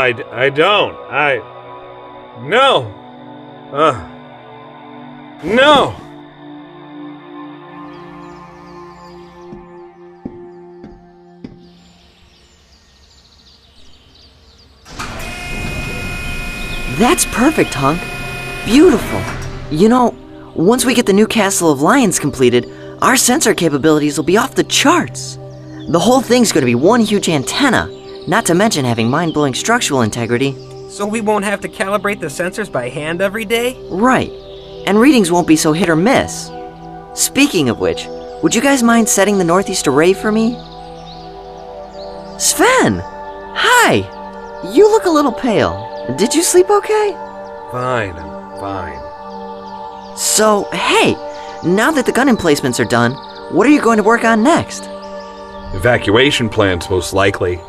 I don't. No! No! That's perfect, Hunk. Beautiful. You know, once we get the new Castle of Lions completed, our sensor capabilities will be off the charts. The whole thing's going to be one huge antenna, not to mention having mind-blowing structural integrity. So we won't have to calibrate the sensors by hand every day? Right. And readings won't be so hit or miss. Speaking of which, would you guys mind setting the northeast array for me? Sven! Hi! You look a little pale. Did you sleep okay? Fine, I'm fine. So, hey, now that the gun emplacements are done, what are you going to work on next? Evacuation plans, most likely.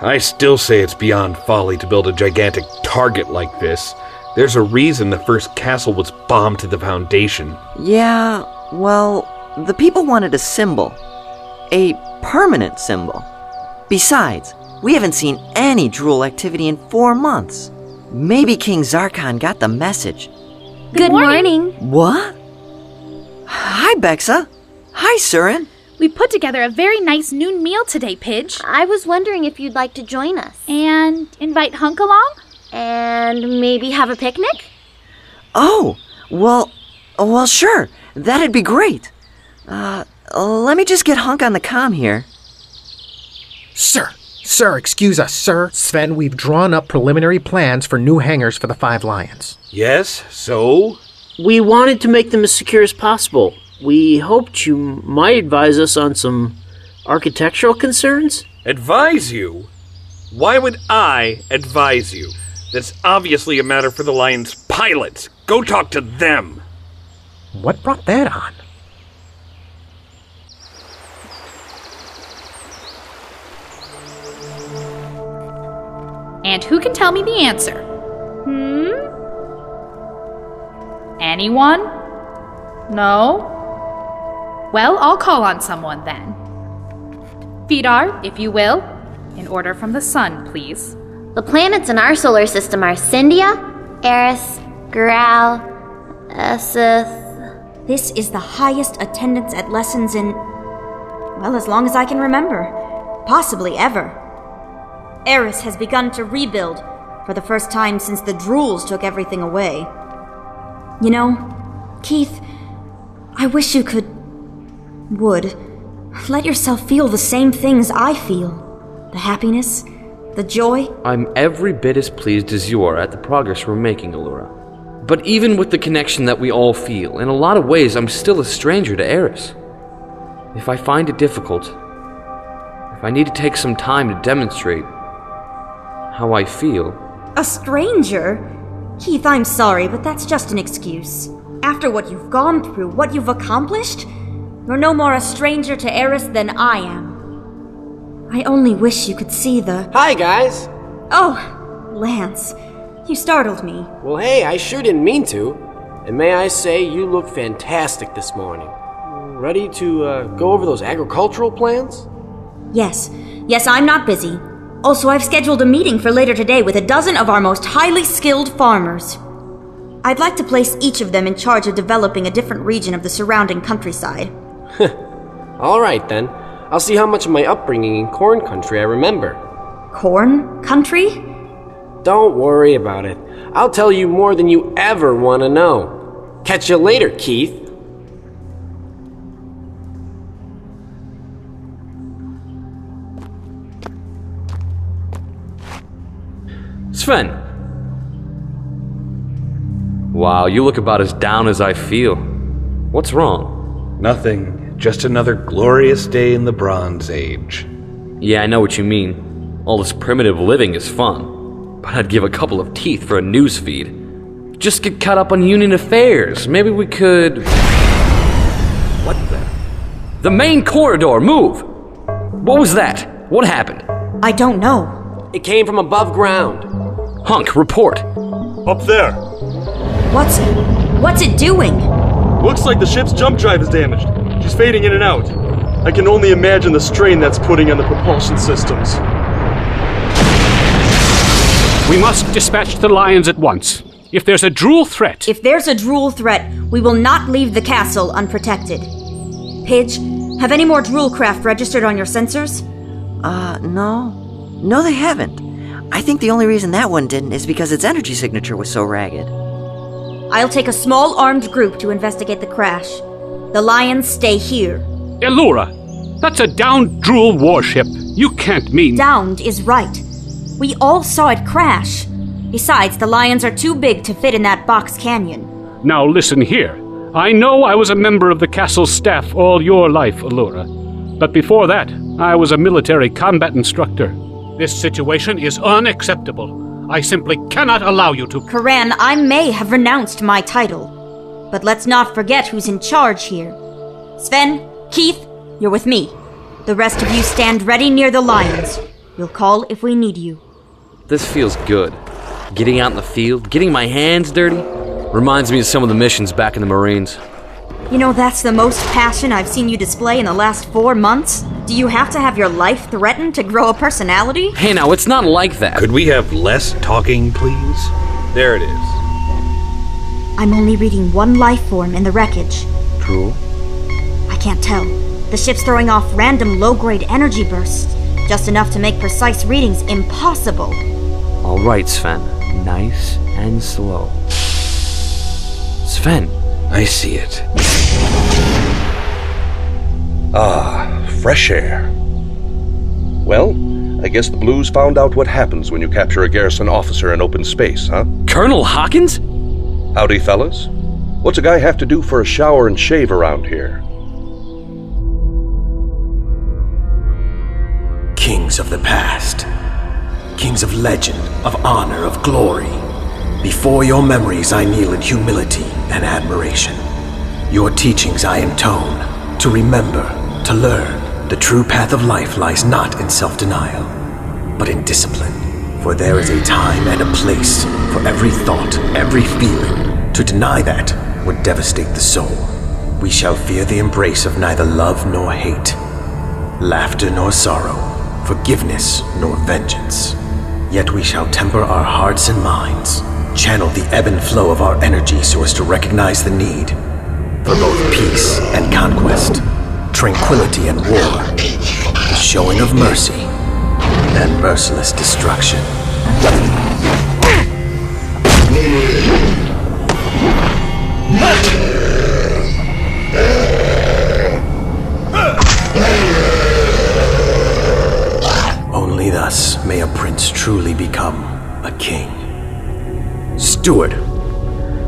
I still say it's beyond folly to build a gigantic target like this. There's a reason the first castle was bombed to the foundation. Yeah, well, the people wanted a symbol. A permanent symbol. Besides, we haven't seen any drool activity in 4 months. Maybe King Zarkon got the message. Good morning. What? Hi, Bexa. Hi, Surin. We put together a very nice noon meal today, Pidge. I was wondering if you'd like to join us. And invite Hunk along? And maybe have a picnic? Oh, well, sure. That'd be great. Let me just get Hunk on the comm here. Sir, excuse us, sir. Sven, we've drawn up preliminary plans for new hangars for the 5 Lions. Yes, so? We wanted to make them as secure as possible. We hoped you might advise us on some architectural concerns? Advise you? Why would I advise you? That's obviously a matter for the Lions' pilots. Go talk to them. What brought that on? And who can tell me the answer? Anyone? No? Well, I'll call on someone then. Vidar, if you will, in order from the sun, please. The planets in our solar system are Cyndia, Eris, Graal, Eseth. This is the highest attendance at lessons in, well, as long as I can remember. Possibly ever. Eris has begun to rebuild for the first time since the Drools took everything away. You know, Keith, I wish you would let yourself feel the same things I feel. The happiness, the joy. I'm every bit as pleased as you are at the progress we're making, Allura. But even with the connection that we all feel, in a lot of ways I'm still a stranger to Eris. If I find it difficult, if I need to take some time to demonstrate how I feel... A stranger? Keith, I'm sorry, but that's just an excuse. After what you've gone through, what you've accomplished, you're no more a stranger to Eris than I am. I only wish you could see the... Hi, guys! Oh, Lance, you startled me. Well, hey, I sure didn't mean to. And may I say, you look fantastic this morning. Ready to go over those agricultural plans? Yes, I'm not busy. Also, I've scheduled a meeting for later today with a dozen of our most highly skilled farmers. I'd like to place each of them in charge of developing a different region of the surrounding countryside. All right, then. I'll see how much of my upbringing in corn country I remember. Corn country? Don't worry about it. I'll tell you more than you ever want to know. Catch you later, Keith. Sven! Wow, you look about as down as I feel. What's wrong? Nothing. Just another glorious day in the Bronze Age. Yeah, I know what you mean. All this primitive living is fun. But I'd give a couple of teeth for a news feed. Just get caught up on union affairs. Maybe we could... What the... The main corridor, move! What was that? What happened? I don't know. It came from above ground. Hunk, report. Up there. What's it doing? Looks like the ship's jump drive is damaged. She's fading in and out. I can only imagine the strain that's putting on the propulsion systems. We must dispatch the lions at once. If there's a drool threat... If there's a drool threat, we will not leave the castle unprotected. Pidge, have any more drool craft registered on your sensors? No. No, they haven't. I think the only reason that one didn't is because its energy signature was so ragged. I'll take a small armed group to investigate the crash. The lions stay here. Allura, that's a downed drool warship. You can't mean... Downed is right. We all saw it crash. Besides, the lions are too big to fit in that box canyon. Now listen here. I know I was a member of the castle's staff all your life, Allura. But before that, I was a military combat instructor. This situation is unacceptable. I simply cannot allow you to... Karan, I may have renounced my title. But let's not forget who's in charge here. Sven, Keith, you're with me. The rest of you stand ready near the lions. We'll call if we need you. This feels good. Getting out in the field, getting my hands dirty, reminds me of some of the missions back in the Marines. You know, that's the most passion I've seen you display in the last 4 months. Do you have to have your life threatened to grow a personality? Hey, now, it's not like that. Could we have less talking, please? There it is. I'm only reading one life form in the wreckage. Drool? I can't tell. The ship's throwing off random low-grade energy bursts, just enough to make precise readings impossible. All right, Sven. Nice and slow. Sven. I see it. Ah, fresh air. Well, I guess the Blues found out what happens when you capture a garrison officer in open space, huh? Colonel Hawkins? Howdy, fellas. What's a guy have to do for a shower and shave around here? Kings of the past. Kings of legend, of honor, of glory. Before your memories I kneel in humility and admiration. Your teachings I intone, to remember, to learn. The true path of life lies not in self-denial, but in discipline. For there is a time and a place for every thought, every feeling. To deny that would devastate the soul. We shall fear the embrace of neither love nor hate, laughter nor sorrow, forgiveness nor vengeance. Yet we shall temper our hearts and minds, channel the ebb and flow of our energy so as to recognize the need for both peace and conquest, tranquility and war, the showing of mercy and merciless destruction. Only thus may a prince truly become a king. Steward,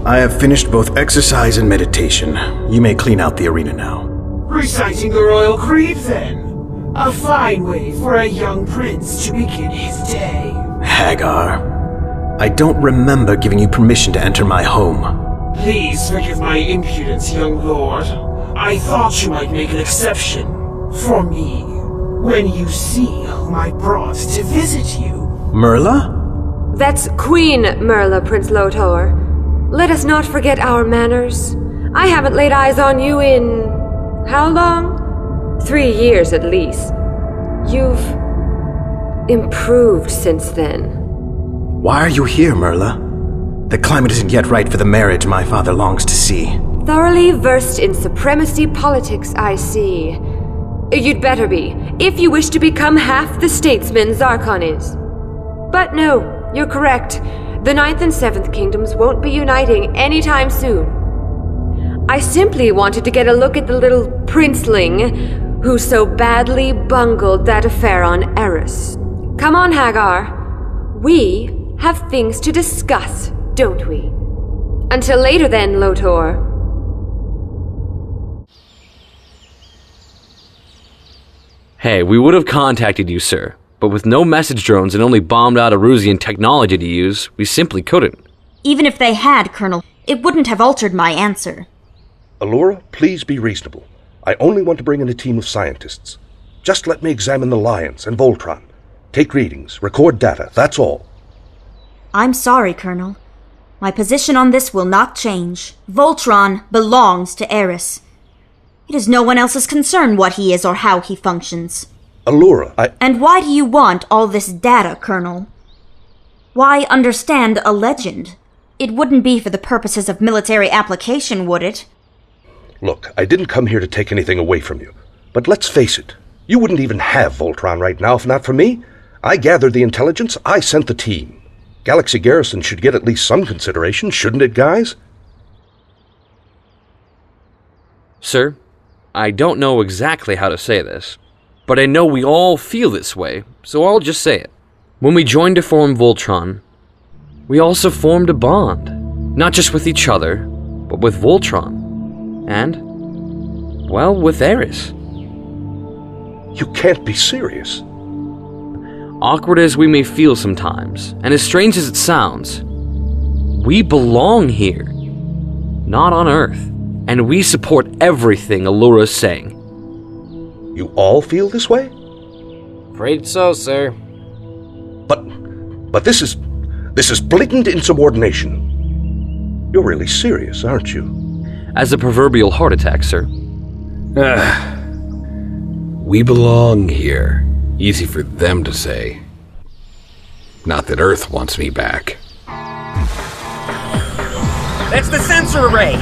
I have finished both exercise and meditation. You may clean out the arena now. Reciting the royal creed, then. A fine way for a young prince to begin his day. Hagar, I don't remember giving you permission to enter my home. Please forgive my impudence, young lord. I thought you might make an exception for me when you see whom I brought to visit you. Merla? That's Queen Merla, Prince Lotor. Let us not forget our manners. I haven't laid eyes on you in... how long? 3 years at least. You've... improved since then. Why are you here, Merla? The climate isn't yet right for the marriage my father longs to see. Thoroughly versed in supremacy politics, I see. You'd better be, if you wish to become half the statesman Zarkon is. But no, you're correct. The 9th and 7th Kingdoms won't be uniting anytime soon. I simply wanted to get a look at the little princeling who so badly bungled that affair on Eris. Come on, Hagar. We have things to discuss, don't we? Until later then, Lotor. Hey, we would have contacted you, sir. But with no message drones and only bombed out Erusian technology to use, we simply couldn't. Even if they had, Colonel, it wouldn't have altered my answer. Allura, please be reasonable. I only want to bring in a team of scientists. Just let me examine the Lions and Voltron. Take readings, record data, that's all. I'm sorry, Colonel. My position on this will not change. Voltron belongs to Eris. It is no one else's concern what he is or how he functions. Allura, And why do you want all this data, Colonel? Why understand a legend? It wouldn't be for the purposes of military application, would it? Look, I didn't come here to take anything away from you. But let's face it, you wouldn't even have Voltron right now if not for me. I gathered the intelligence, I sent the team. Galaxy Garrison should get at least some consideration, shouldn't it, guys? Sir, I don't know exactly how to say this, but I know we all feel this way, so I'll just say it. When we joined to form Voltron, we also formed a bond, not just with each other, but with Voltron. And, well, with Eris. You can't be serious. Awkward as we may feel sometimes, and as strange as it sounds, we belong here, not on Earth, and we support everything Allura's saying. You all feel this way? Afraid so, sir. But this is blatant insubordination. You're really serious, aren't you? As a proverbial heart attack, sir. We belong here. Easy for them to say. Not that Earth wants me back. That's the sensor array!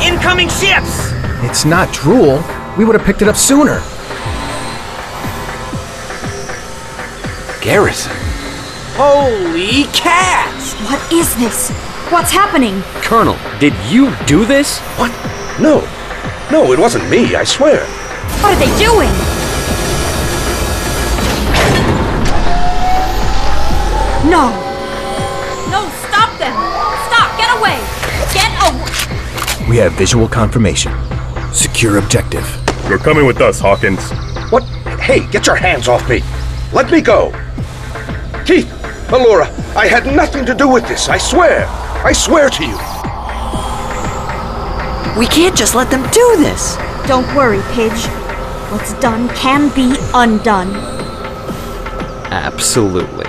Incoming ships! It's not drool. We would have picked it up sooner. Garrison. Holy cats! What is this? What's happening? Colonel, did you do this? What? No, it wasn't me, I swear. What are they doing? No! No, stop them! Stop! Get away! Get away! We have visual confirmation. Secure objective. You're coming with us, Hawkins. What? Hey, get your hands off me! Let me go! Keith, Allura, I had nothing to do with this, I swear! I swear to you! We can't just let them do this! Don't worry, Pidge. What's done can be undone. Absolutely.